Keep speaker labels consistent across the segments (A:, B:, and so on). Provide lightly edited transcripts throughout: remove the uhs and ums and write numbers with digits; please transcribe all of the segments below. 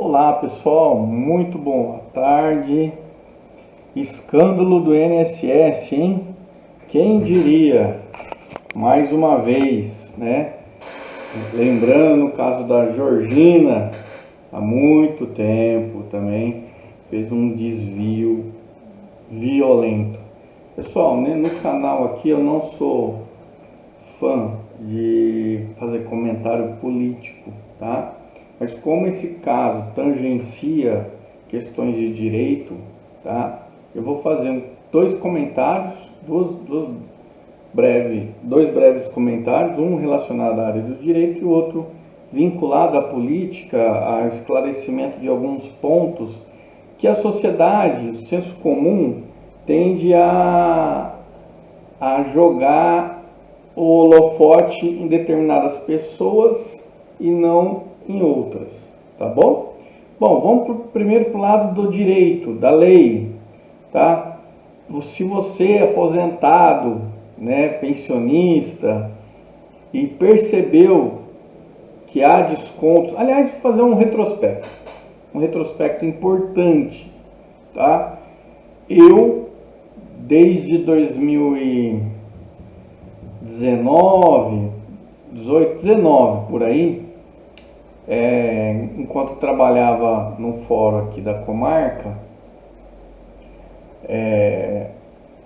A: Olá pessoal, muito boa tarde. Escândalo do INSS, hein? Quem diria? Mais uma vez, né? Lembrando o caso da Georgina, há muito tempo também fez um desvio violento. Pessoal, né, no canal aqui eu não sou fã de fazer comentário político, tá? Mas como esse caso tangencia questões de direito, tá? Eu vou fazer dois comentários, dois breves comentários, um relacionado à área do direito e o outro vinculado à política, a esclarecimento de alguns pontos que a sociedade, o senso comum, tende a jogar o holofote em determinadas pessoas e não em outras, tá bom? Bom, vamos primeiro para o lado do direito, da lei, tá? Se você é aposentado, né, pensionista, e percebeu que há descontos, aliás, vou fazer um retrospecto importante, tá? Eu, desde 2019, 18, 19, por aí, enquanto trabalhava no fórum aqui da comarca,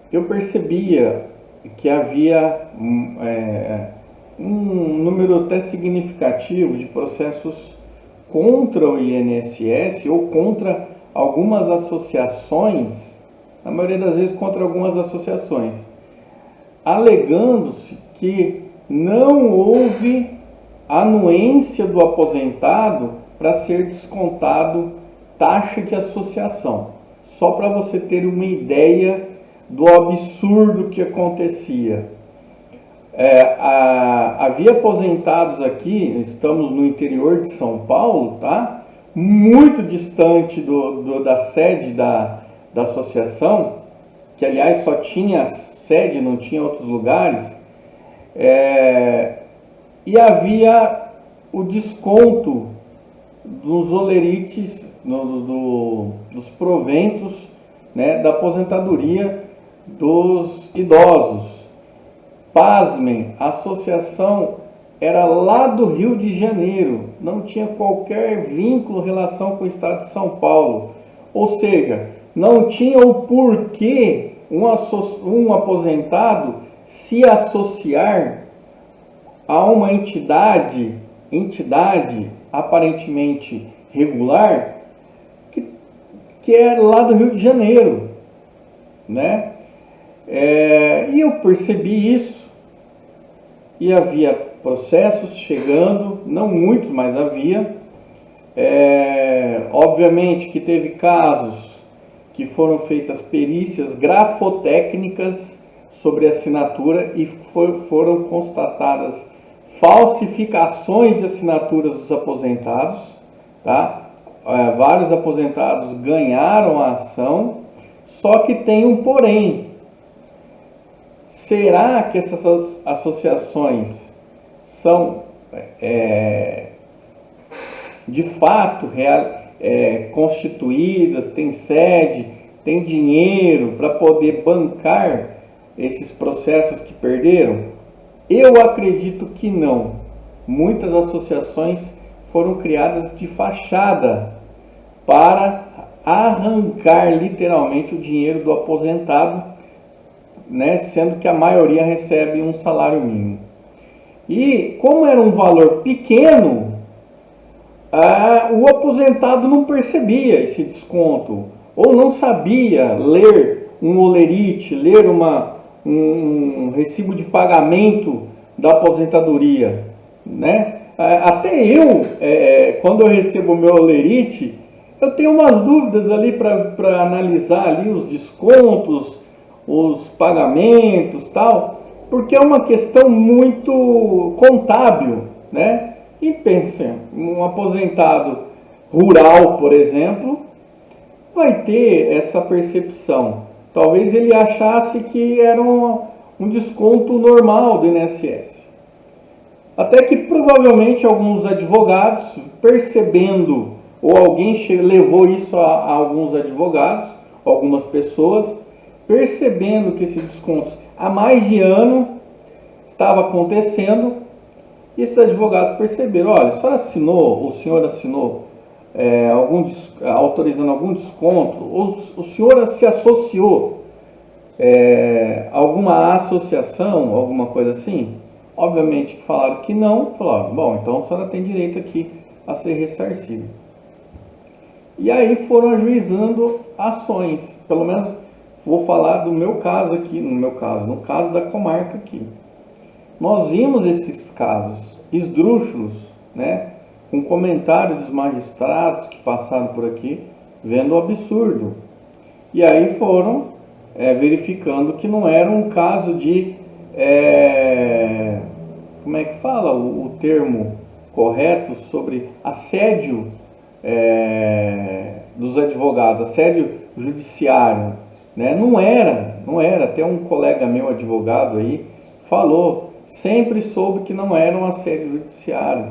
A: eu percebia que havia um número até significativo de processos contra o INSS ou contra algumas associações, na maioria das vezes contra algumas associações, alegando-se que não houve anuência do aposentado para ser descontado taxa de associação. Só para você ter uma ideia do absurdo que acontecia. Havia aposentados aqui, estamos no interior de São Paulo, tá? Muito distante da sede da associação, que aliás só tinha sede, não tinha outros lugares, e havia o desconto dos olerites, dos proventos, né, da aposentadoria dos idosos. Pasmem, a associação era lá do Rio de Janeiro, não tinha qualquer vínculo, relação com o estado de São Paulo. Ou seja, não tinha o porquê um aposentado se associar a uma entidade aparentemente regular, que é lá do Rio de Janeiro, né? E eu percebi isso, e havia processos chegando, não muitos, mas havia. Obviamente que teve casos que foram feitas perícias grafotécnicas sobre assinatura e foram constatadas falsificações de assinaturas dos aposentados, tá? Vários aposentados ganharam a ação, só que tem um porém. Será que essas associações são de fato constituídas, têm sede, têm dinheiro para poder bancar esses processos que perderam? Eu acredito que não. Muitas associações foram criadas de fachada para arrancar literalmente o dinheiro do aposentado, né, sendo que a maioria recebe um salário mínimo. E como era um valor pequeno, o aposentado não percebia esse desconto, ou não sabia ler um olerite, ler um recibo de pagamento da aposentadoria, né? Até eu, quando eu recebo o meu olerite, eu tenho umas dúvidas ali para analisar ali os descontos, os pagamentos, tal, porque é uma questão muito contábil, né? E pensem, um aposentado rural, por exemplo, vai ter essa percepção. Talvez ele achasse que era um desconto normal do INSS. Até que provavelmente alguns advogados, percebendo ou alguém levou isso a alguns advogados, algumas pessoas, percebendo que esse desconto há mais de ano estava acontecendo, e esses advogados perceberam, olha, o senhor assinou autorizando algum desconto, o senhor se associou alguma associação, alguma coisa assim? Obviamente que falaram que não, falaram, bom, então a senhora tem direito aqui a ser ressarcida. E aí foram ajuizando ações, pelo menos vou falar do meu caso aqui, no caso da comarca aqui. Nós vimos esses casos esdrúxulos, né, com comentário dos magistrados que passaram por aqui, vendo o absurdo. E aí foram verificando que não era um caso de, como é que fala o termo correto sobre assédio dos advogados, assédio judiciário, né? Não era, até um colega meu advogado aí falou, sempre soube que não era um assédio judiciário,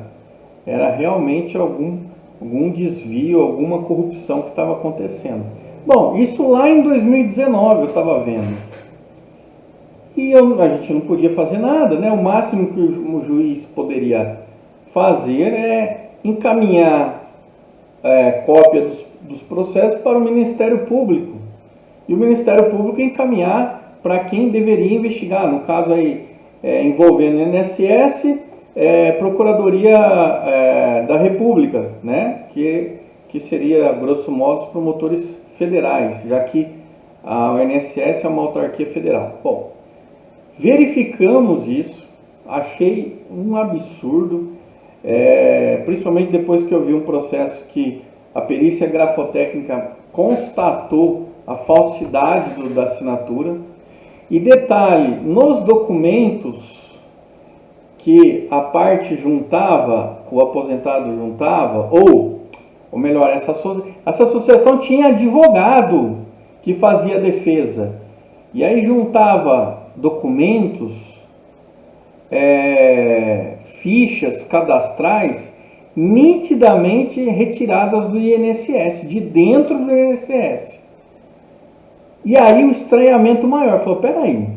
A: era realmente algum desvio, alguma corrupção que estava acontecendo. Bom, isso lá em 2019 eu estava vendo. E a gente não podia fazer nada, né? O máximo que o juiz poderia fazer é encaminhar cópia dos processos para o Ministério Público. E o Ministério Público encaminhar para quem deveria investigar, no caso aí envolvendo o INSS, Procuradoria da República, né? Que seria, grosso modo, os promotores federais, já que o INSS é uma autarquia federal. Bom, verificamos isso, achei um absurdo, principalmente depois que eu vi um processo que a perícia grafotécnica constatou a falsidade da assinatura. E detalhe, nos documentos que a parte juntava, o aposentado juntava, ou melhor, essa associação tinha advogado que fazia defesa. E aí juntava documentos, fichas cadastrais nitidamente retiradas do INSS, de dentro do INSS. E aí o estranhamento maior, falou, peraí,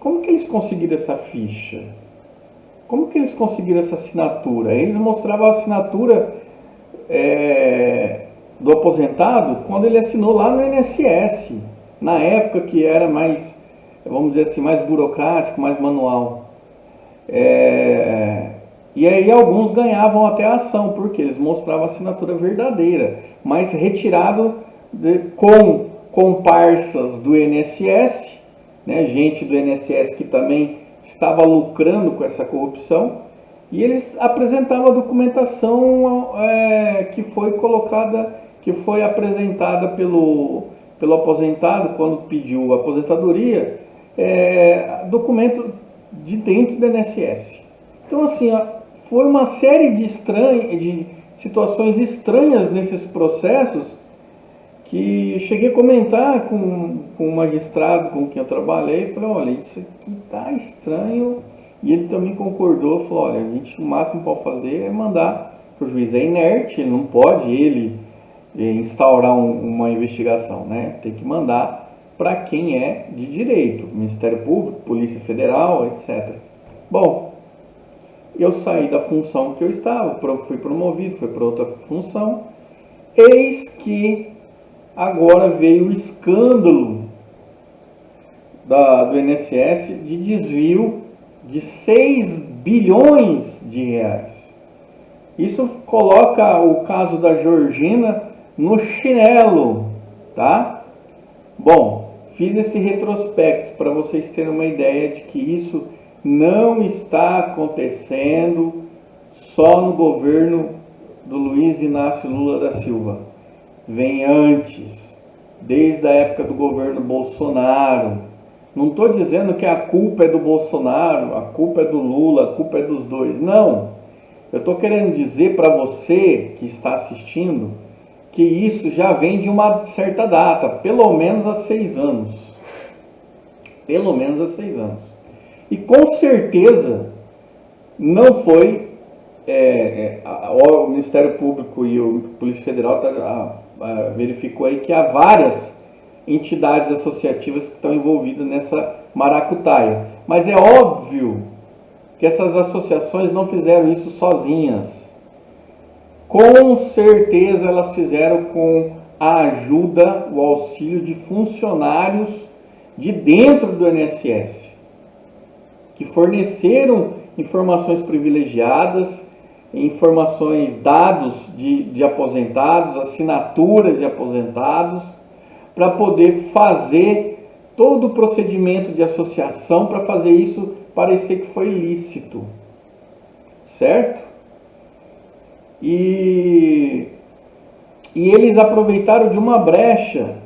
A: como que eles conseguiram essa ficha? Como que eles conseguiram essa assinatura? Eles mostravam a assinatura do aposentado quando ele assinou lá no INSS, na época que era mais, vamos dizer assim, mais burocrático, mais manual. E aí alguns ganhavam até a ação, porque eles mostravam a assinatura verdadeira, mas retirado com comparsas do INSS, né, gente do INSS que também estava lucrando com essa corrupção, e eles apresentavam a documentação que foi colocada, que foi apresentada pelo aposentado quando pediu a aposentadoria, documento de dentro do INSS. Então assim, foi uma série de situações estranhas nesses processos, que cheguei a comentar com um magistrado com quem eu trabalhei, falei, olha, isso aqui tá estranho, e ele também concordou, falou, olha, a gente o máximo que pode fazer é mandar para o juiz, é inerte, ele não pode instaurar uma investigação, né? Tem que mandar para quem é de direito, Ministério Público, Polícia Federal, etc. Bom, eu saí da função que eu estava, fui promovido, fui para outra função, eis que agora veio o escândalo do INSS de desvio de 6 bilhões de reais. Isso coloca o caso da Georgina no chinelo, tá? Bom, fiz esse retrospecto para vocês terem uma ideia de que isso não está acontecendo só no governo do Luiz Inácio Lula da Silva. Vem antes, desde a época do governo Bolsonaro. Não estou dizendo que a culpa é do Bolsonaro, a culpa é do Lula, a culpa é dos dois. Não. Eu estou querendo dizer para você que está assistindo que isso já vem de uma certa data, pelo menos há 6 anos. Pelo menos há 6 anos. E com certeza não foi o Ministério Público e o Polícia Federal verificou aí que há várias entidades associativas que estão envolvidas nessa maracutaia. Mas é óbvio que essas associações não fizeram isso sozinhas. Com certeza elas fizeram com a ajuda, o auxílio de funcionários de dentro do INSS, que forneceram informações privilegiadas, informações, dados de aposentados, assinaturas de aposentados, para poder fazer todo o procedimento de associação, para fazer isso parecer que foi lícito, certo? E eles aproveitaram de uma brecha,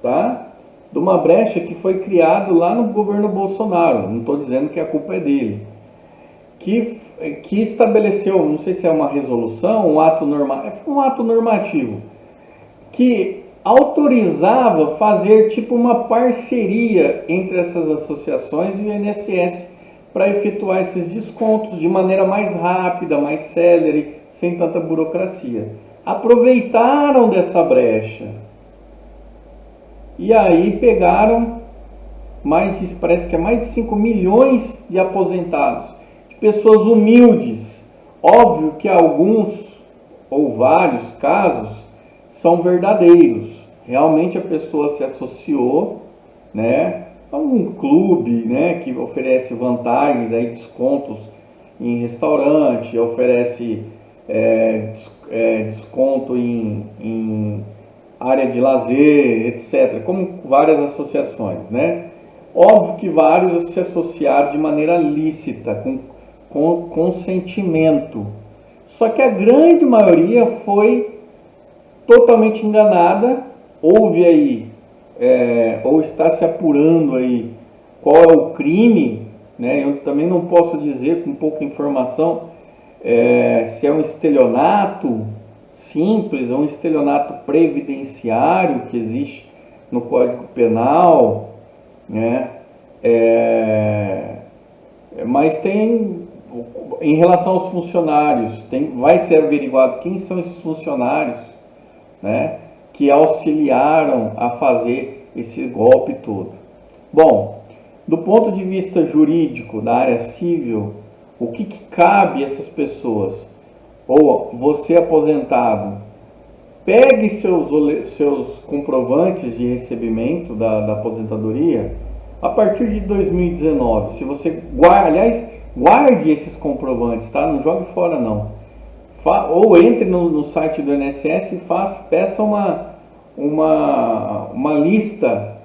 A: tá? De uma brecha que foi criada lá no governo Bolsonaro, não estou dizendo que a culpa é dele, que estabeleceu, não sei se é uma resolução, um ato normativo, que autorizava fazer tipo uma parceria entre essas associações e o INSS para efetuar esses descontos de maneira mais rápida, mais célere, sem tanta burocracia. Aproveitaram dessa brecha e aí pegaram parece que é mais de 5 milhões de aposentados, de pessoas humildes. Óbvio que alguns ou vários casos são verdadeiros. Realmente a pessoa se associou, né, a um clube, né, que oferece vantagens, aí, descontos em restaurante, oferece desconto em área de lazer, etc., como várias associações, né? Óbvio que vários se associaram de maneira lícita, com consentimento. Só que a grande maioria foi totalmente enganada. Houve aí, ou está se apurando aí, qual é o crime, né? Eu também não posso dizer com pouca informação se é um estelionato simples ou um estelionato previdenciário que existe no Código Penal, né? Mas tem, em relação aos funcionários, vai ser averiguado quem são esses funcionários, né, que auxiliaram a fazer esse golpe todo. Bom, do ponto de vista jurídico, da área civil, o que cabe a essas pessoas? Ou você aposentado, pegue seus comprovantes de recebimento da aposentadoria a partir de 2019. Se você guarde esses comprovantes, tá? Não jogue fora não. Ou entre no site do INSS e peça uma lista,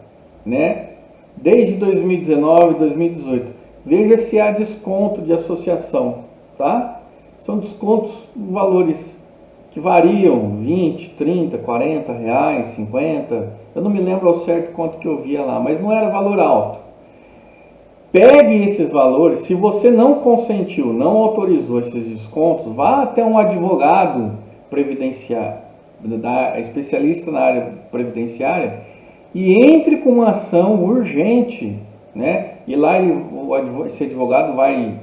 A: né? Desde 2019, 2018. Veja se há desconto de associação, tá? São descontos, valores que variam, 20, 30, 40 reais, 50. Eu não me lembro ao certo quanto que eu via lá, mas não era valor alto. Pegue esses valores. Se você não consentiu, não autorizou esses descontos, vá até um advogado previdenciário, especialista na área previdenciária, e entre com uma ação urgente, né? E lá esse advogado vai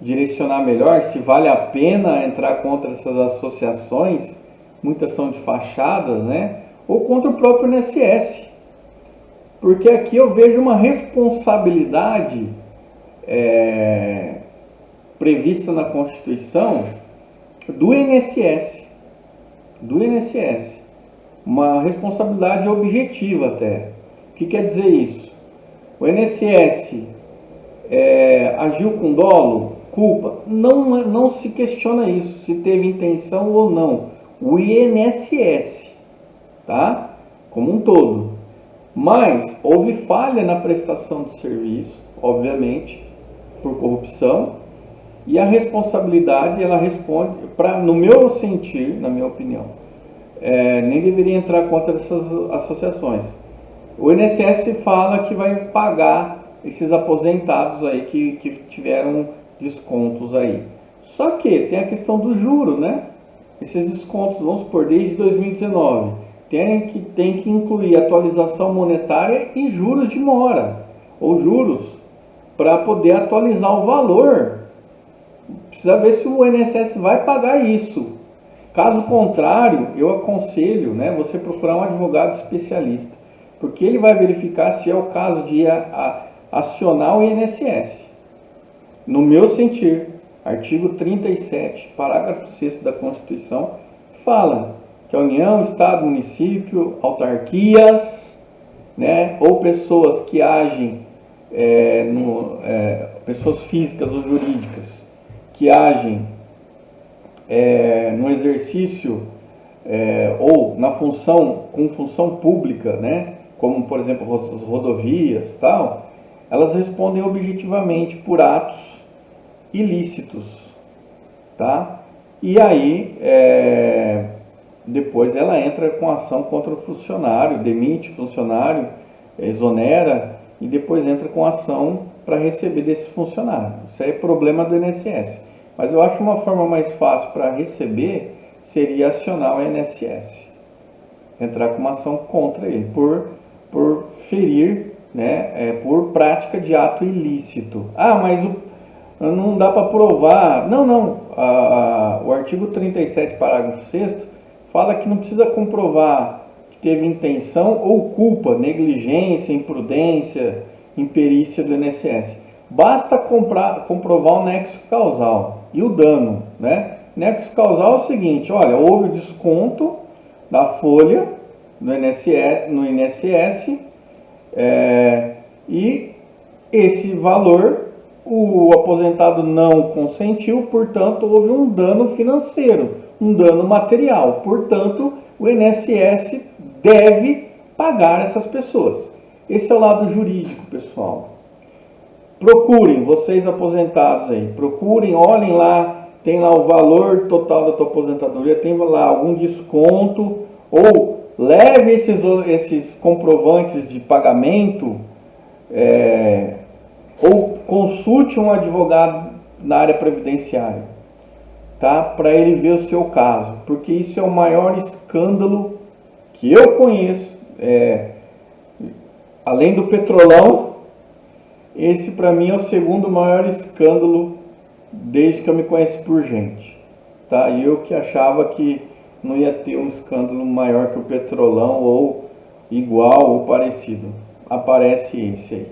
A: direcionar melhor se vale a pena entrar contra essas associações, muitas são de fachadas, né? Ou contra o próprio INSS. Porque aqui eu vejo uma responsabilidade prevista na Constituição do INSS. Uma responsabilidade objetiva até. O que quer dizer isso? O INSS agiu com dolo, culpa? Não se questiona isso, se teve intenção ou não. O INSS, tá? Como um todo. Mas houve falha na prestação do serviço, obviamente, por corrupção, e a responsabilidade, ela responde, no meu sentir, na minha opinião, nem deveria entrar contra essas associações. O INSS fala que vai pagar esses aposentados aí que tiveram descontos aí. Só que tem a questão do juro, né? Esses descontos, vamos supor, desde 2019, tem que incluir atualização monetária e juros de mora, ou juros, para poder atualizar o valor precisa ver se o INSS vai pagar isso. Caso contrário, eu aconselho, né, você procurar um advogado especialista, porque ele vai verificar se é o caso de acionar o INSS. No meu sentir, artigo 37, parágrafo 6º da Constituição, fala que a União, Estado, Município, autarquias, né, ou pessoas que agem, pessoas físicas ou jurídicas, que agem no exercício ou na função, com função pública, né, como por exemplo as rodovias, tal, elas respondem objetivamente por atos ilícitos, tá? E aí depois ela entra com ação contra o funcionário, demite o funcionário, exonera e depois entra com ação para receber desse funcionário. Isso aí é problema do INSS. Mas eu acho uma forma mais fácil para receber seria acionar o INSS, entrar com uma ação contra ele por ferir, né, por prática de ato ilícito. Ah, mas não dá para provar. Não. O artigo 37, parágrafo 6º, fala que não precisa comprovar que teve intenção ou culpa, negligência, imprudência, imperícia do INSS. Basta comprovar o nexo causal e o dano, né? Nexo causal é o seguinte, olha, houve o desconto da folha no INSS e esse valor o aposentado não consentiu, portanto houve um dano financeiro, um dano material, portanto o INSS deve pagar essas pessoas. Esse é o lado jurídico, pessoal. Procurem, vocês aposentados aí, procurem, olhem lá, tem lá o valor total da tua aposentadoria, tem lá algum desconto, ou leve esses comprovantes de pagamento, ou consulte um advogado na área previdenciária, tá? Para ele ver o seu caso, porque isso é o maior escândalo que eu conheço, além do Petrolão. Esse para mim é o segundo maior escândalo desde que eu me conheço por gente, tá? E eu que achava que não ia ter um escândalo maior que o Petrolão ou igual ou parecido. Aparece esse aí,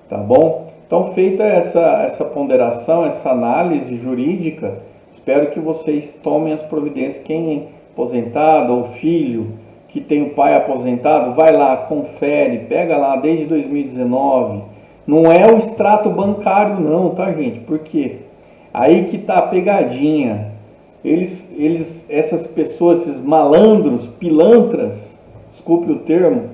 A: tá bom? Então, feita essa ponderação, essa análise jurídica, espero que vocês tomem as providências. Quem é aposentado ou filho que tem o pai aposentado, vai lá, confere, pega lá desde 2019. Não é o extrato bancário não, tá, gente? Porque aí que tá a pegadinha. Essas pessoas, esses malandros, pilantras, desculpe o termo,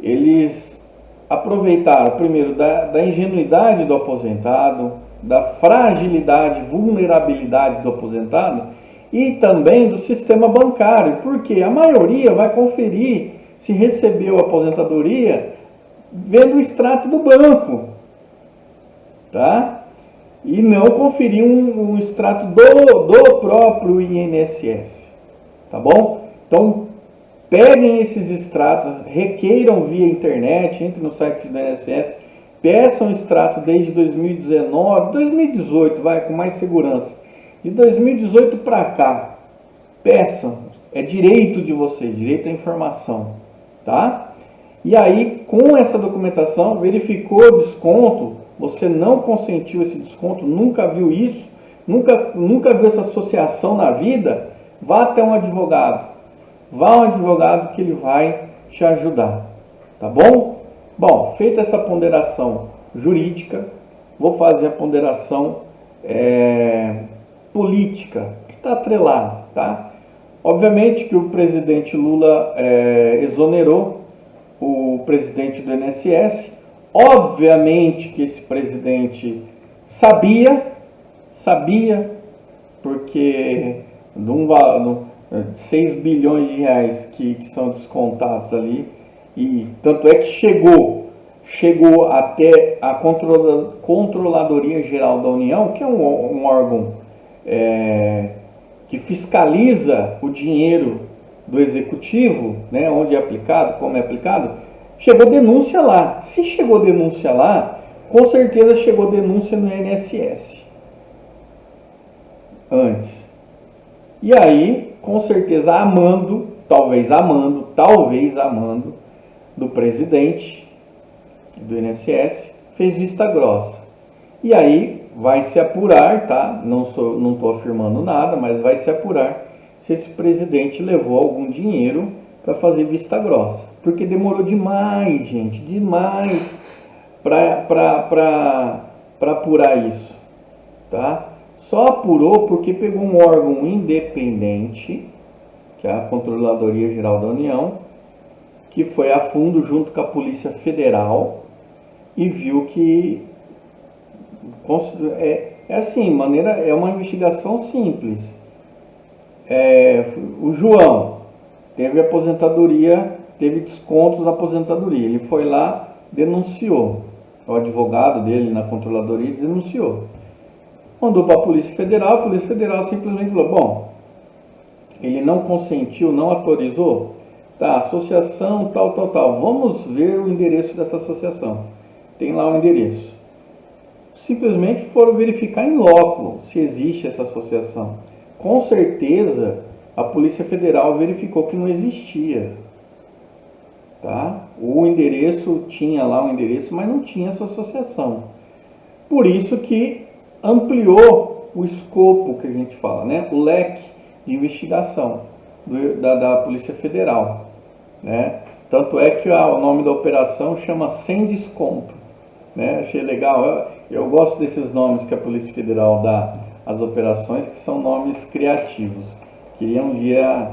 A: eles aproveitaram primeiro da ingenuidade do aposentado, da fragilidade, vulnerabilidade do aposentado e também do sistema bancário, porque a maioria vai conferir se recebeu a aposentadoria vendo o extrato do banco, tá? E não conferir um extrato do próprio INSS, tá bom? Então, peguem esses extratos, requeiram via internet, entre no site do INSS, peçam extrato desde 2019, 2018, vai, com mais segurança. De 2018 para cá, peçam, é direito de vocês, direito à informação, tá? E aí, com essa documentação, verificou o desconto, você não consentiu esse desconto, nunca viu isso, nunca viu essa associação na vida, vá até um advogado. Vá a um advogado que ele vai te ajudar, tá bom? Bom, feita essa ponderação jurídica, vou fazer a ponderação política, que está atrelada, tá? Obviamente que o presidente Lula exonerou o presidente do INSS. Obviamente que esse presidente sabia, porque 6 bilhões de reais que são descontados ali, e tanto é que chegou até a Controladoria Geral da União, que é um órgão que fiscaliza o dinheiro do executivo, né, onde é aplicado, como é aplicado. Chegou denúncia lá. Se chegou denúncia lá, com certeza chegou denúncia no INSS. antes. E aí, com certeza, talvez amando do presidente do INSS, fez vista grossa. E aí vai se apurar, tá? Não estou afirmando nada, mas vai se apurar se esse presidente levou algum dinheiro para fazer vista grossa. Porque demorou demais, gente, demais para apurar isso, tá? Só apurou porque pegou um órgão independente, que é a Controladoria Geral da União, que foi a fundo junto com a Polícia Federal e viu que é uma investigação simples. O João teve aposentadoria, teve descontos na aposentadoria. Ele foi lá, denunciou. O advogado dele na controladoria denunciou. Mandou para a Polícia Federal simplesmente falou, bom, ele não consentiu, não autorizou, tá, associação tal, vamos ver o endereço dessa associação. Tem lá o endereço. Simplesmente foram verificar em loco se existe essa associação. Com certeza, a Polícia Federal verificou que não existia. Tá? O endereço, tinha lá um endereço, mas não tinha essa associação. Por isso que ampliou o escopo que a gente fala, né? O leque de investigação da Polícia Federal. Né? Tanto é que o nome da operação chama Sem Desconto. Né? Achei legal, eu gosto desses nomes que a Polícia Federal dá às operações, que são nomes criativos. Queria um dia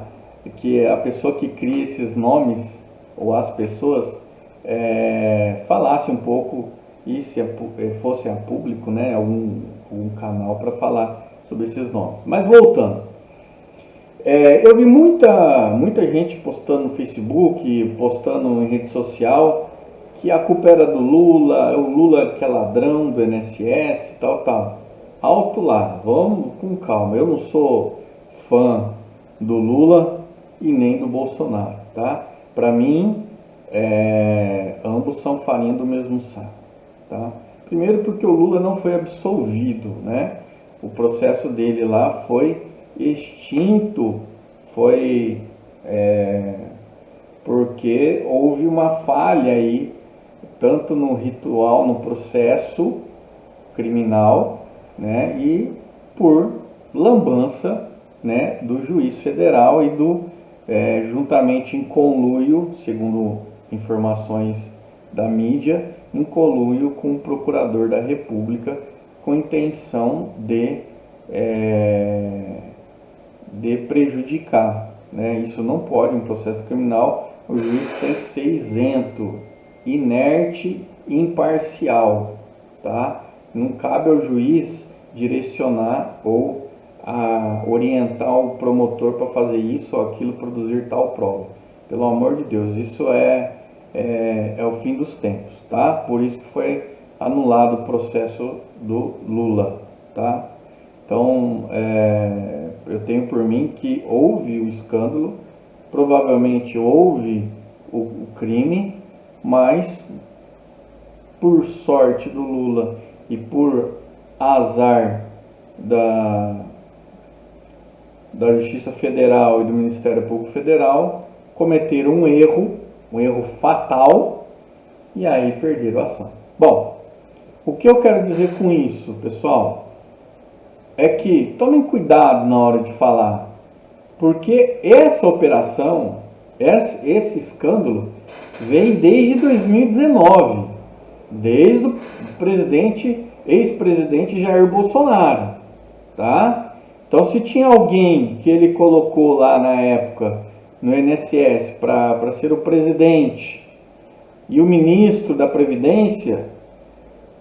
A: que a pessoa que cria esses nomes, ou as pessoas, falasse um pouco, e se fosse a público, né, algum canal para falar sobre esses nomes. Mas voltando, eu vi muita gente postando no Facebook, postando em rede social, que a culpa era do Lula, o Lula que é ladrão do INSS, tal. Alto lá, vamos com calma. Eu não sou fã do Lula e nem do Bolsonaro, tá? Para mim, ambos são farinha do mesmo saco, tá? Primeiro porque o Lula não foi absolvido, né? O processo dele lá foi extinto, porque houve uma falha aí, tanto no ritual, no processo criminal, né, e por lambança, né, do juiz federal e juntamente em conluio, segundo informações da mídia, em conluio com o procurador da República, com intenção de prejudicar, né? Isso não pode, um processo criminal, o juiz tem que ser isento, inerte e imparcial, tá? Não cabe ao juiz direcionar ou orientar o promotor para fazer isso ou aquilo, produzir tal prova. Pelo amor de Deus, isso é o fim dos tempos, tá? Por isso que foi anulado o processo do Lula, tá? Então, eu tenho por mim que houve o escândalo, provavelmente houve o crime, mas por sorte do Lula e por azar da Justiça Federal e do Ministério Público Federal, cometeram um erro fatal, e aí perderam a ação. Bom, o que eu quero dizer com isso, pessoal, é que tomem cuidado na hora de falar, porque essa operação, esse escândalo, vem desde 2019, desde o ex-presidente Jair Bolsonaro, tá? Então, se tinha alguém que ele colocou lá na época no INSS para ser o presidente e o ministro da Previdência,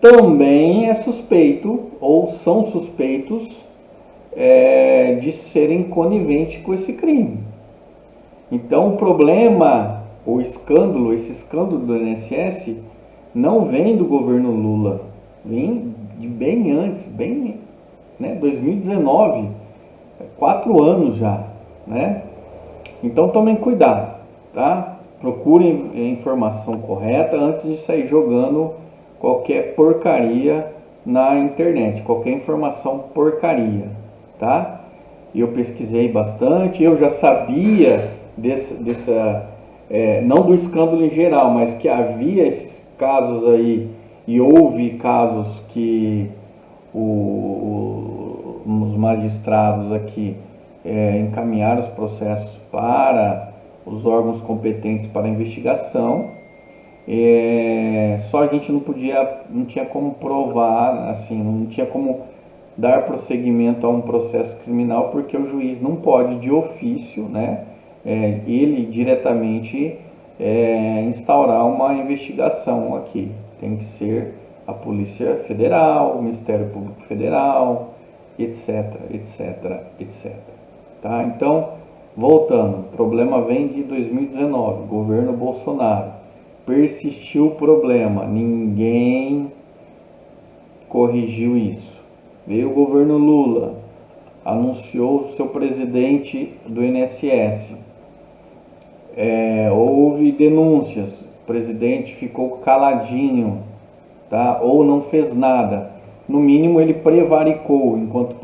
A: também é suspeito ou são suspeitos de serem coniventes com esse crime. Então, o problema, esse escândalo do INSS não vem do governo Lula, vem de bem antes, 2019, 4 anos já, né? Então tomem cuidado, tá? Procurem a informação correta antes de sair jogando qualquer porcaria na internet, qualquer informação porcaria, tá? Eu pesquisei bastante, eu já sabia não do escândalo em geral, mas que havia esses casos aí, e houve casos que os magistrados aqui encaminharam os processos para os órgãos competentes para investigação. Só a gente não tinha como provar, assim, não tinha como dar prosseguimento a um processo criminal, porque o juiz não pode de ofício, né, ele diretamente instaurar uma investigação aqui. Tem que ser a Polícia Federal, o Ministério Público Federal, etc, etc, etc. Tá? Então, voltando, o problema vem de 2019, governo Bolsonaro. Persistiu o problema, ninguém corrigiu isso. Veio o governo Lula, anunciou o seu presidente do INSS. Houve denúncias, o presidente ficou caladinho, tá? Ou não fez nada. No mínimo ele prevaricou enquanto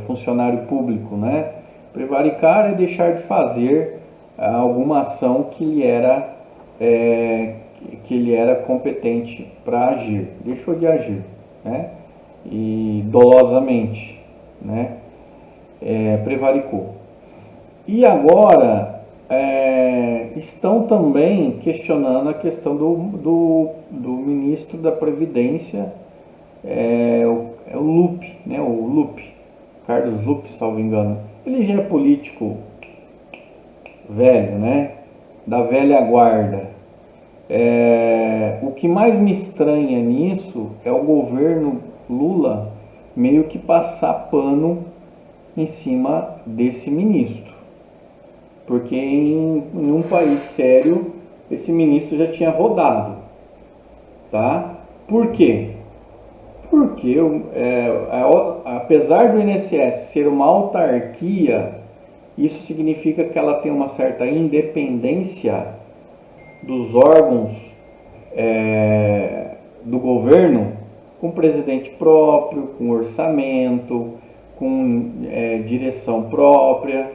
A: funcionário público, né? Prevaricar é deixar de fazer alguma ação que ele era competente para agir. Deixou de agir, né? E dolosamente, né? Prevaricou. E agora estão também questionando a questão do ministro da Previdência, o Lupe, né? O Lupe, Carlos Lupe, salvo engano. Ele já é político velho, né? Da velha guarda. O que mais me estranha nisso é o governo Lula meio que passar pano em cima desse ministro. Porque em um país sério, esse ministro já tinha rodado. Tá? Por quê? Porque apesar do INSS ser uma autarquia, isso significa que ela tem uma certa independência dos órgãos do governo, com presidente próprio, com orçamento, com direção própria,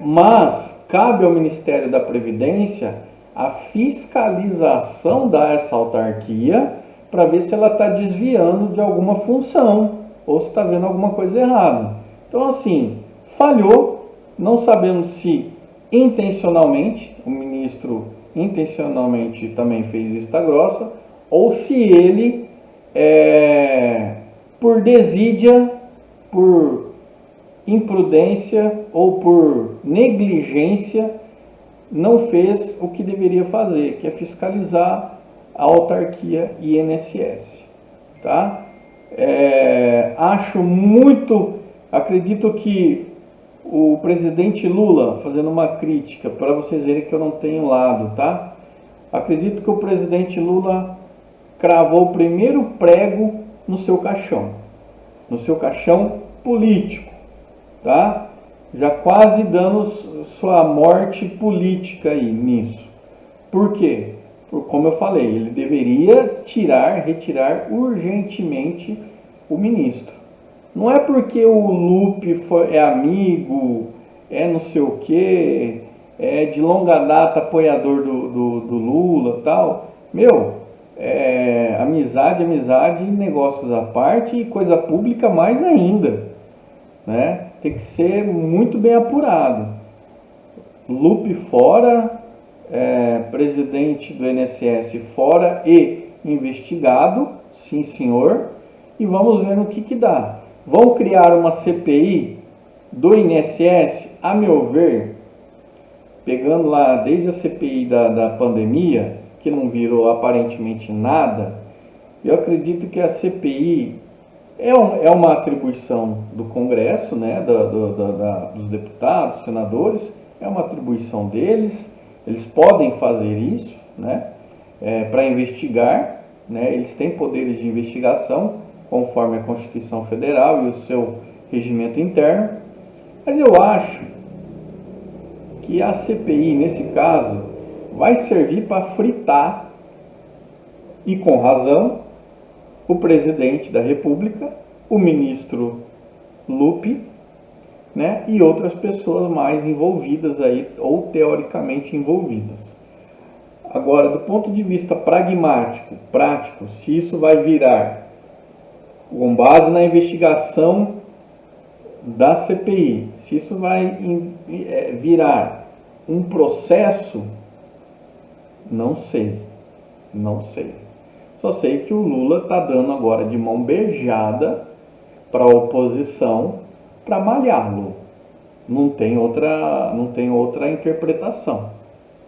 A: mas cabe ao Ministério da Previdência a fiscalização dessa autarquia para ver se ela está desviando de alguma função ou se está vendo alguma coisa errada. Então, assim, falhou, não sabemos se intencionalmente, o ministro intencionalmente também fez vista grossa, ou se ele, por desídia, por imprudência ou por negligência, não fez o que deveria fazer, que é fiscalizar a autarquia INSS. Tá? Acredito que o presidente Lula, fazendo uma crítica, para vocês verem que eu não tenho lado, tá? Acredito que o presidente Lula cravou o primeiro prego no seu caixão político, tá? Já quase dando sua morte política aí nisso. Por quê? Como eu falei, ele deveria retirar urgentemente o ministro. Não é porque o Lupe é amigo, não sei o quê, é de longa data apoiador do Lula e tal. Amizade, negócios à parte e coisa pública mais ainda, né? Tem que ser muito bem apurado. Lupe fora, presidente do INSS fora e investigado, sim senhor, e vamos ver no que dá. Vão criar uma CPI do INSS, a meu ver, pegando lá desde a CPI da pandemia, que não virou aparentemente nada. Eu acredito que a CPI é uma atribuição do Congresso, né, dos deputados, senadores, é uma atribuição deles, eles podem fazer isso, né, para investigar, né, eles têm poderes de investigação, conforme a Constituição Federal e o seu regimento interno, mas eu acho que a CPI, nesse caso, vai servir para fritar, e com razão, o presidente da República, o ministro Lupe, né, e outras pessoas mais envolvidas aí, ou teoricamente envolvidas. Agora, do ponto de vista pragmático, prático, se isso vai virar, com base na investigação da CPI, se isso vai virar um processo, não sei, não sei. Só sei que o Lula está dando agora de mão beijada para a oposição para malhá-lo. Não tem outra interpretação,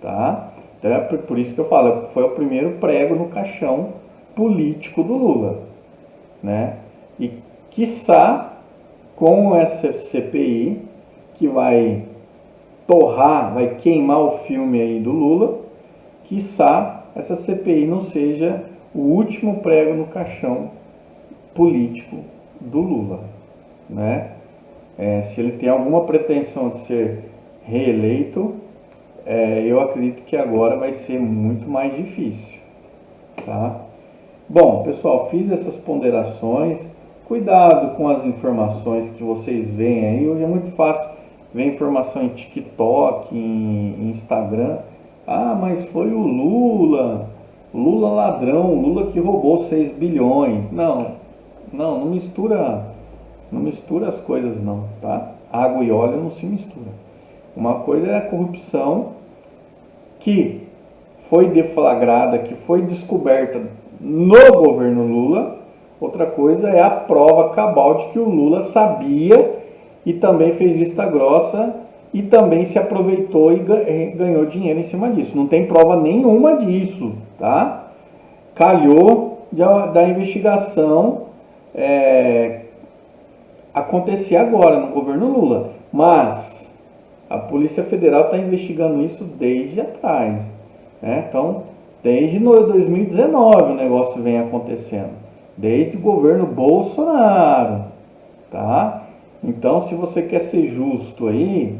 A: tá? Então é por isso que eu falo, foi o primeiro prego no caixão político do Lula, né? E quiçá com essa CPI que vai torrar, vai queimar o filme aí do Lula, quiçá essa CPI não seja o último prego no caixão político do Lula, né? Se ele tem alguma pretensão de ser reeleito, eu acredito que agora vai ser muito mais difícil, tá? Bom, pessoal, fiz essas ponderações. Cuidado com as informações que vocês veem aí. Hoje é muito fácil ver informação em TikTok, em Instagram. Ah, mas foi o Lula ladrão, o Lula que roubou 6 bilhões. Não mistura as coisas não, tá? Água e óleo não se mistura. Uma coisa é a corrupção que foi deflagrada, que foi descoberta no governo Lula. Outra coisa é a prova cabal de que o Lula sabia e também fez vista grossa e também se aproveitou e ganhou dinheiro em cima disso. Não tem prova nenhuma disso, tá? Calhou da investigação acontecer agora no governo Lula, mas a Polícia Federal está investigando isso desde atrás, né? Então, desde 2019 o negócio vem acontecendo, desde o governo Bolsonaro, tá? Então, se você quer ser justo aí,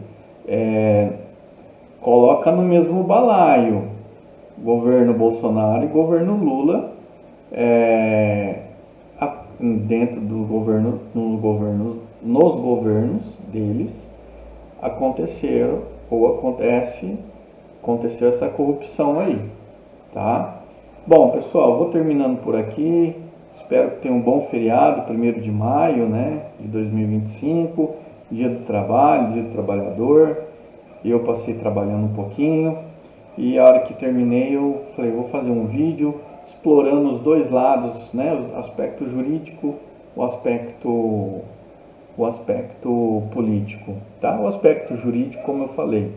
A: coloca no mesmo balaio governo Bolsonaro e governo Lula, dentro do governo, nos governos deles aconteceu essa corrupção aí, tá? Bom, pessoal, vou terminando por aqui. Espero que tenham um bom feriado, 1º de maio, né, de 2025, dia do trabalho, dia do trabalhador. Eu passei trabalhando um pouquinho e a hora que terminei eu falei, vou fazer um vídeo explorando os dois lados, né, o aspecto jurídico, o aspecto político, tá? O aspecto jurídico, como eu falei,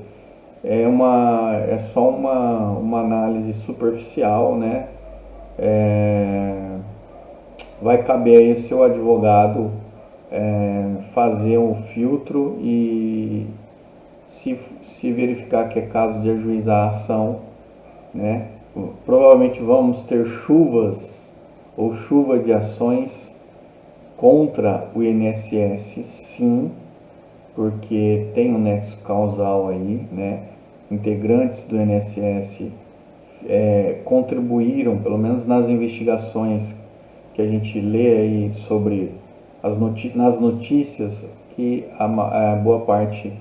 A: é só uma análise superficial, né? Vai caber aí ao seu advogado fazer um filtro e se verificar que é caso de ajuizar a ação, né? Provavelmente vamos ter chuvas ou chuva de ações contra o INSS, sim, porque tem um nexo causal aí, né? Integrantes do INSS contribuíram, pelo menos nas investigações que a gente lê aí sobre nas notícias, que a boa parte,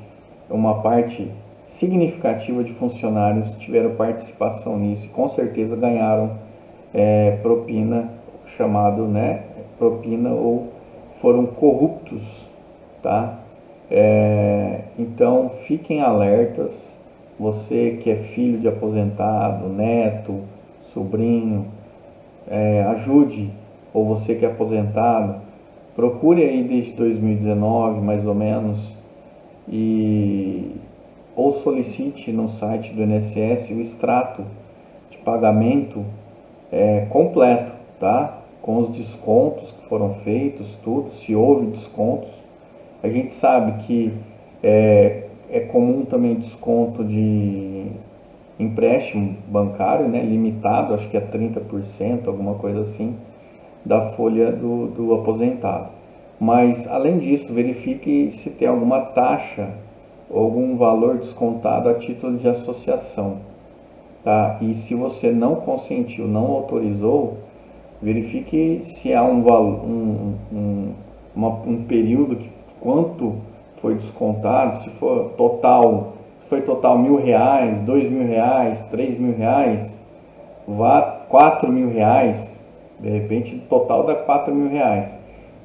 A: uma parte significativa de funcionários tiveram participação nisso e com certeza ganharam propina, chamado, né, propina, ou foram corruptos, tá? Então fiquem alertas, você que é filho de aposentado, neto, sobrinho, ajude, ou você que é aposentado, procure aí desde 2019 mais ou menos ou solicite no site do INSS o extrato de pagamento completo, tá? Com os descontos que foram feitos, tudo, se houve descontos. A gente sabe que é comum também desconto de empréstimo bancário, né? Limitado, acho que é 30%, alguma coisa assim, da folha do aposentado. Mas, além disso, verifique se tem alguma taxa ou algum valor descontado a título de associação, tá? E se você não consentiu, não autorizou, verifique se há um período que quanto foi descontado, se for total, se foi total R$ 1.000, R$ 2.000, R$ 3.000, vá R$ 4.000, de repente o total dá R$ 4.000,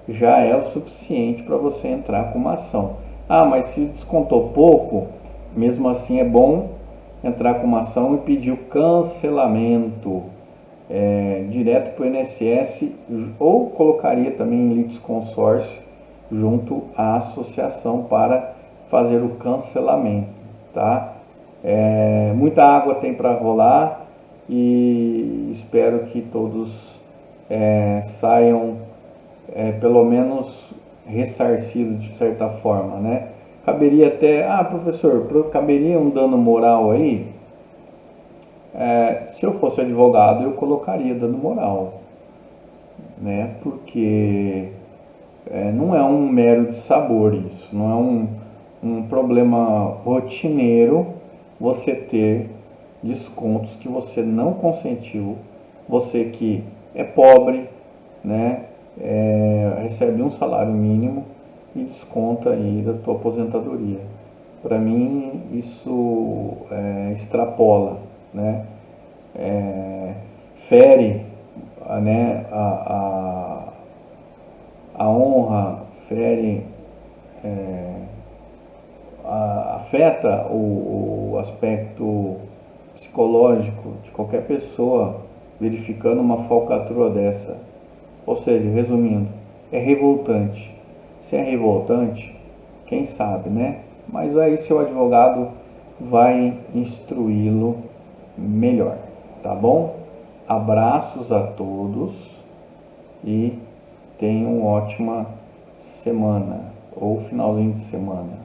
A: já é o suficiente para você entrar com uma ação. Ah, mas se descontou pouco, mesmo assim é bom entrar com uma ação e pedir o cancelamento direto para o INSS, ou colocaria também em litisconsórcio junto à associação para fazer o cancelamento, tá? Muita água tem para rolar e espero que todos saiam pelo menos ressarcidos de certa forma, né? Caberia até, professor, caberia um dano moral aí? Se eu fosse advogado, eu colocaria dano moral, né? Porque não é um mero de sabor isso, não é um problema rotineiro você ter descontos que você não consentiu, você que é pobre, né? Recebe um salário mínimo e desconta aí da tua aposentadoria. Para mim isso extrapola, né? Fere, né, a honra, fere, afeta o aspecto psicológico de qualquer pessoa verificando uma falcatrua dessa. Ou seja, resumindo, é revoltante. Se é revoltante, quem sabe, né? Mas aí seu advogado vai instruí-lo melhor, tá bom? Abraços a todos e tenham uma ótima semana ou finalzinho de semana.